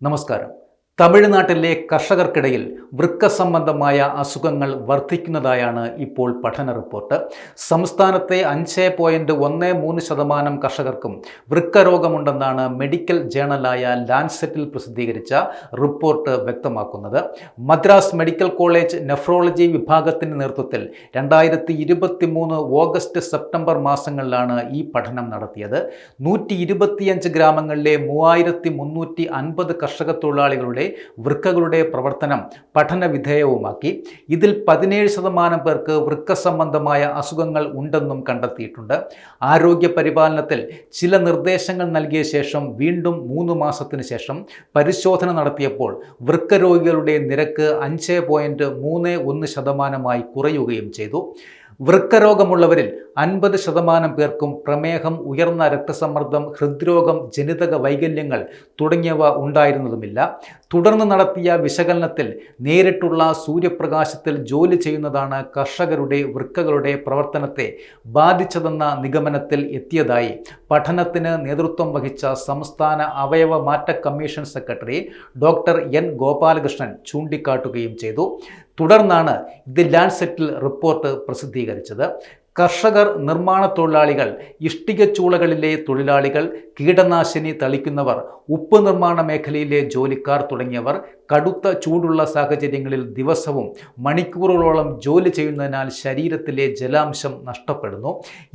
നമസ്കാരം. തമിഴ്നാട്ടിലെ കർഷകർക്കിടയിൽ വൃക്ക സംബന്ധമായ അസുഖങ്ങൾ വർദ്ധിക്കുന്നതായാണ് ഇപ്പോൾ പഠന റിപ്പോർട്ട്. സംസ്ഥാനത്തെ 5.13% കർഷകർക്കും വൃക്ക രോഗമുണ്ടെന്നാണ് മെഡിക്കൽ ജേണലായ ലാൻസെറ്റിൽ പ്രസിദ്ധീകരിച്ച റിപ്പോർട്ട് വ്യക്തമാക്കുന്നത്. മദ്രാസ് മെഡിക്കൽ കോളേജ് നെഫ്രോളജി വിഭാഗത്തിൻ്റെ നേതൃത്വത്തിൽ 2023 ഓഗസ്റ്റ് സെപ്റ്റംബർ മാസങ്ങളിലാണ് ഈ പഠനം നടത്തിയത്. 125 ഗ്രാമങ്ങളിലെ 3350 കർഷക തൊഴിലാളികളുടെ വൃക്കകളുടെ പ്രവർത്തനം പഠനവിധേയവുമാക്കി. ഇതിൽ 17% പേർക്ക് വൃക്ക സംബന്ധമായ അസുഖങ്ങൾ ഉണ്ടെന്നും കണ്ടെത്തിയിട്ടുണ്ട്. ആരോഗ്യ പരിപാലനത്തിൽ ചില നിർദ്ദേശങ്ങൾ നൽകിയ ശേഷം വീണ്ടും 3 മാസത്തിന് ശേഷം പരിശോധന നടത്തിയപ്പോൾ വൃക്ക രോഗികളുടെ നിരക്ക് 5.31% കുറയുകയും ചെയ്തു. വൃക്കരോഗമുള്ളവരിൽ 50% പേർക്കും പ്രമേഹം, ഉയർന്ന രക്തസമ്മർദ്ദം, ഹൃദ്രോഗം, ജനിതക വൈകല്യങ്ങൾ തുടങ്ങിയവ ഉണ്ടായിരുന്നതുമില്ല. തുടർന്ന് നടത്തിയ വിശകലനത്തിൽ നേരിട്ടുള്ള സൂര്യപ്രകാശത്തിൽ ജോലി ചെയ്യുന്നതാണ് കർഷകരുടെ വൃക്കകളുടെ പ്രവർത്തനത്തെ ബാധിച്ചതെന്ന നിഗമനത്തിൽ എത്തിയതായി പഠനത്തിന് നേതൃത്വം വഹിച്ച സംസ്ഥാന അവയവ മാറ്റ commission secretary doctor N Gopalakrishnan ചൂണ്ടിക്കാട്ടുകയും ചെയ്തു. തുടർന്നാണ് ദി ലാൻസെറ്റിൽ റിപ്പോർട്ട് പ്രസിദ്ധീകരിച്ചത്. കർഷകർ, നിർമ്മാണ തൊഴിലാളികൾ, ഇഷ്ടികച്ചൂളകളിലെ തൊഴിലാളികൾ, കീടനാശിനി തളിക്കുന്നവർ, ഉപ്പ് നിർമ്മാണ മേഖലയിലെ ജോലിക്കാർ തുടങ്ങിയവർ കടുത്ത ചൂടുള്ള സാഹചര്യങ്ങളിൽ ദിവസവും മണിക്കൂറുകളോളം ജോലി ചെയ്യുന്നതിനാൽ ശരീരത്തിലെ ജലാംശം നഷ്ടപ്പെടുന്നു.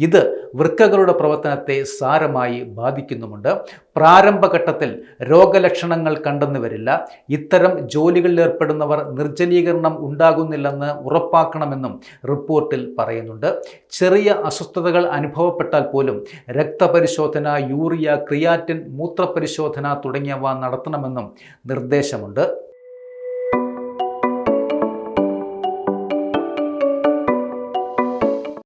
ഇത് വൃക്കകളുടെ പ്രവർത്തനത്തെ സാരമായി ബാധിക്കുന്നുമുണ്ട്. പ്രാരംഭഘട്ടത്തിൽ രോഗലക്ഷണങ്ങൾ കണ്ടെന്നു വരില്ല. ഇത്തരം ജോലികളിൽ ഏർപ്പെടുന്നവർ നിർജ്ജലീകരണം ഉണ്ടാകുന്നില്ലെന്ന് ഉറപ്പാക്കണമെന്നും റിപ്പോർട്ടിൽ പറയുന്നുണ്ട്. ചെറിയ അസ്വസ്ഥതകൾ അനുഭവപ്പെട്ടാൽ പോലും രക്തപരിശോധന, യൂറിയ, ക്രിയാറ്റിൻ, മൂത്രപരിശോധന തുടങ്ങിയവ നടത്തണമെന്നും നിർദ്ദേശമുണ്ട്.